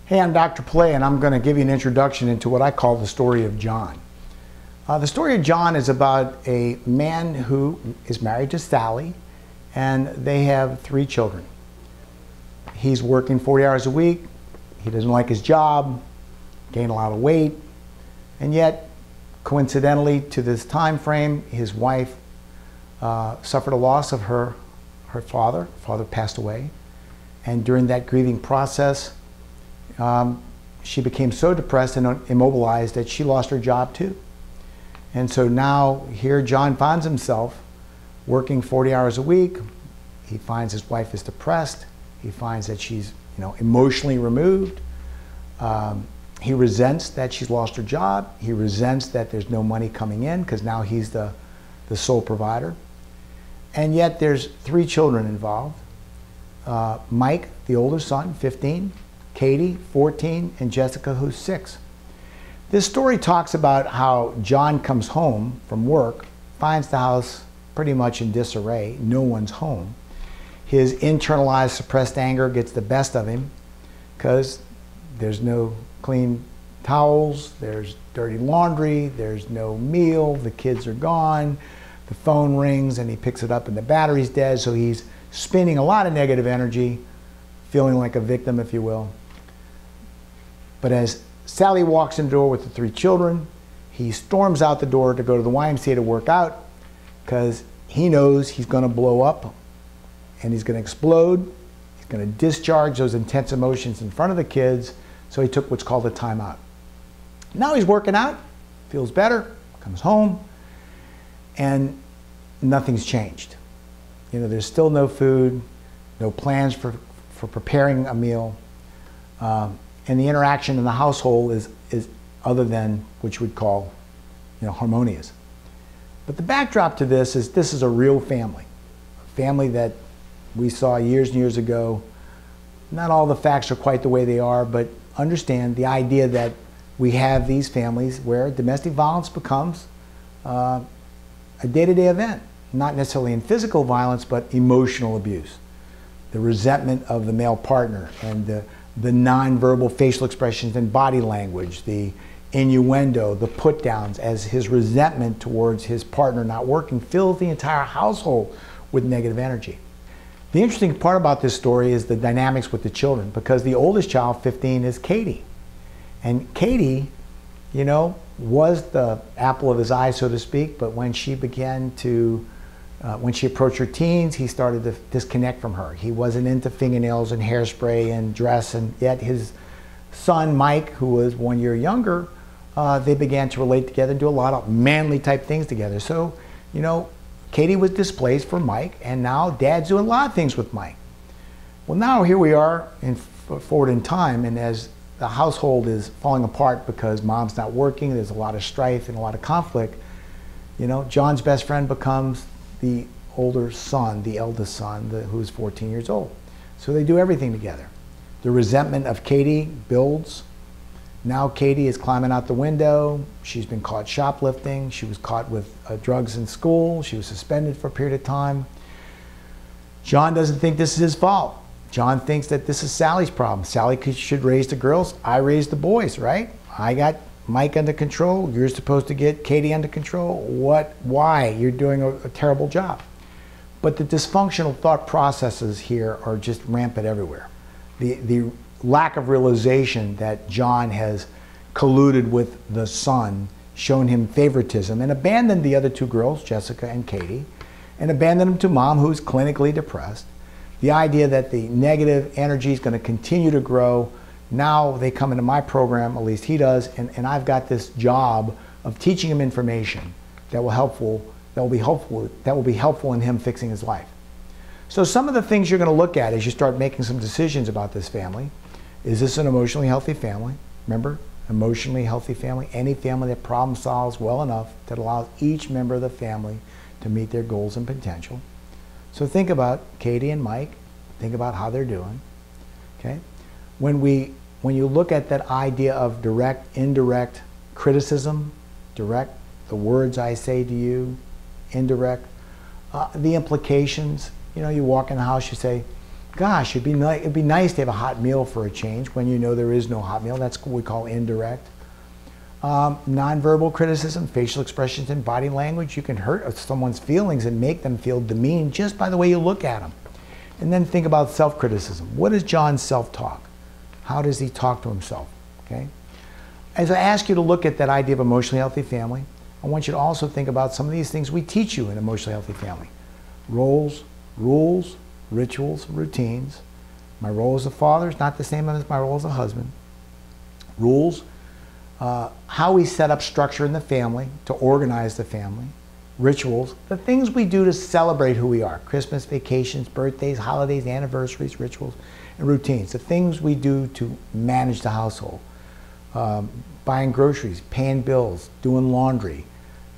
Hey, I'm Dr. Pilet, and I'm going to give you an introduction into what I call the story of John. The story of John is about a man who is married to Sally, and they have 3 children. He's working 40 hours a week. He doesn't like his job, gained a lot of weight, and yet, coincidentally to this time frame, his wife suffered a loss of her father. Her father passed away, and during that grieving process, she became so depressed and immobilized that she lost her job too. And so now here John finds himself working 40 hours a week. He finds his wife is depressed. He finds that she's emotionally removed. He resents that she's lost her job. He resents that there's no money coming in because now he's the sole provider. And yet there's 3 children involved. Mike, the older son, 15. Katie, 14, and Jessica, who's 6. This story talks about how John comes home from work, finds the house pretty much in disarray, no one's home. His internalized suppressed anger gets the best of him because there's no clean towels, there's dirty laundry, there's no meal, the kids are gone, the phone rings and he picks it up and the battery's dead, so he's spinning a lot of negative energy, feeling like a victim, if you will. But as Sally walks in the door with the 3 children, he storms out the door to go to the YMCA to work out because he knows he's going to blow up and he's going to explode. He's going to discharge those intense emotions in front of the kids, so he took what's called a timeout. Now he's working out, feels better, comes home, and nothing's changed. There's still no food, no plans for preparing a meal. And the interaction in the household is other than what you would call, harmonious. But the backdrop to this is a real family, a family that we saw years and years ago. Not all the facts are quite the way they are, but understand the idea that we have these families where domestic violence becomes a day-to-day event, not necessarily in physical violence, but emotional abuse. The resentment of the male partner and the nonverbal facial expressions and body language, the innuendo, the put-downs, as his resentment towards his partner not working fills the entire household with negative energy. The interesting part about this story is the dynamics with the children, because the oldest child, 15, is Katie. And Katie, was the apple of his eye, so to speak, but when she began to when she approached her teens, he started to disconnect from her. He wasn't into fingernails and hairspray and dress, and yet his son, Mike, who was 1 year younger, they began to relate together and do a lot of manly type things together. So, Katie was displaced for Mike, and now Dad's doing a lot of things with Mike. Well, now here we are forward in time, and as the household is falling apart because Mom's not working, there's a lot of strife and a lot of conflict, John's best friend becomes the older son, the eldest son, who's 14 years old. So they do everything together. The resentment of Katie builds. Now Katie is climbing out the window. She's been caught shoplifting. She was caught with drugs in school. She was suspended for a period of time. John doesn't think this is his fault. John thinks that this is Sally's problem. Sally should raise the girls. I raised the boys, right? I got Mike under control. You're supposed to get Katie under control. Why? You're doing a terrible job. But the dysfunctional thought processes here are just rampant everywhere. The lack of realization that John has colluded with the son, shown him favoritism, and abandoned the other 2 girls, Jessica and Katie, and abandoned them to Mom, who's clinically depressed. The idea that the negative energy is going to continue to grow. Now they come into my program, at least he does, and I've got this job of teaching him information that will be helpful in him fixing his life. So some of the things you're going to look at as you start making some decisions about this family: is this an emotionally healthy family? Remember, emotionally healthy family, any family that problem solves well enough that allows each member of the family to meet their goals and potential. So think about Katie and Mike. Think about how they're doing. Okay. When you look at that idea of direct, indirect criticism, direct, the words I say to you, indirect, the implications, you walk in the house, you say, Gosh, it'd be nice to have a hot meal for a change when you know there is no hot meal. That's what we call indirect. Nonverbal criticism, facial expressions, and body language. You can hurt someone's feelings and make them feel demeaned just by the way you look at them. And then think about self-criticism. What is John's self-talk? How does he talk to himself? Okay. As I ask you to look at that idea of emotionally healthy family, I want you to also think about some of these things we teach you in emotionally healthy family. Roles, rules, rituals, routines. My role as a father is not the same as my role as a husband. Rules, how we set up structure in the family to organize the family. Rituals, the things we do to celebrate who we are. Christmas, vacations, birthdays, holidays, anniversaries, rituals, and routines. The things we do to manage the household. Buying groceries, paying bills, doing laundry.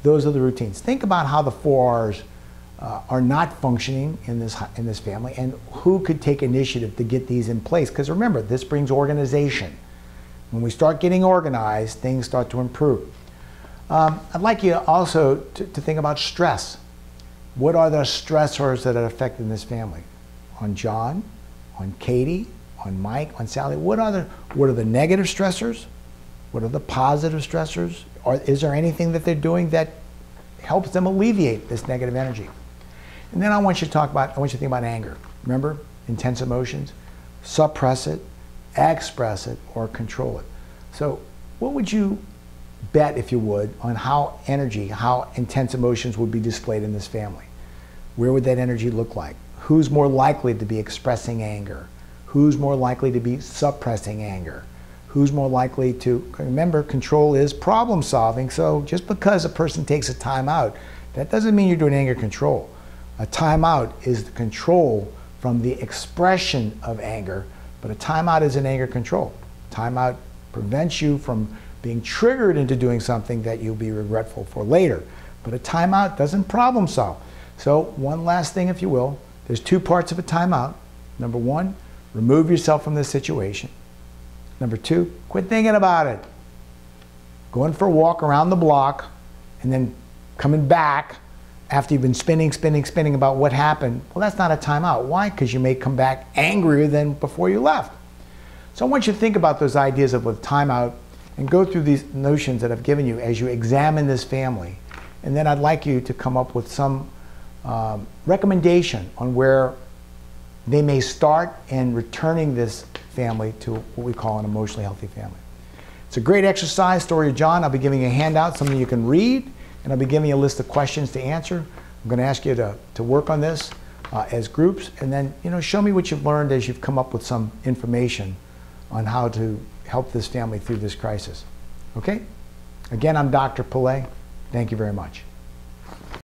Those are the routines. Think about how the 4 R's are not functioning in this family, and who could take initiative to get these in place. Because remember, this brings organization. When we start getting organized, things start to improve. I'd like you also to think about stress. What are the stressors that are affecting this family? On John, on Katie, on Mike, on Sally. What are the negative stressors? What are the positive stressors? Is there anything that they're doing that helps them alleviate this negative energy? And then I want you to think about anger. Remember, intense emotions, suppress it, express it, or control it. So what would you bet, if you would, on how intense emotions would be displayed in this family? Where would that energy look like? Who's more likely to be expressing anger? Who's more likely to be suppressing anger? Who's more likely to, remember, control is problem solving, so just because a person takes a time out, that doesn't mean you're doing anger control. A timeout is the control from the expression of anger, but a timeout is an anger control. Timeout prevents you from being triggered into doing something that you'll be regretful for later. But a timeout doesn't problem solve. So one last thing, if you will, there's 2 parts of a timeout. Number 1, remove yourself from this situation. Number 2, quit thinking about it. Going for a walk around the block and then coming back after you've been spinning about what happened. Well, that's not a timeout. Why? Because you may come back angrier than before you left. So I want you to think about those ideas of a timeout and go through these notions that I've given you as you examine this family. And then I'd like you to come up with some recommendation on where they may start in returning this family to what we call an emotionally healthy family. It's a great exercise, Story of John. I'll be giving you a handout, something you can read, and I'll be giving you a list of questions to answer. I'm going to ask you to work on this as groups, and then show me what you've learned as you've come up with some information on how to help this family through this crisis. Okay? Again, I'm Dr. Pilet. Thank you very much.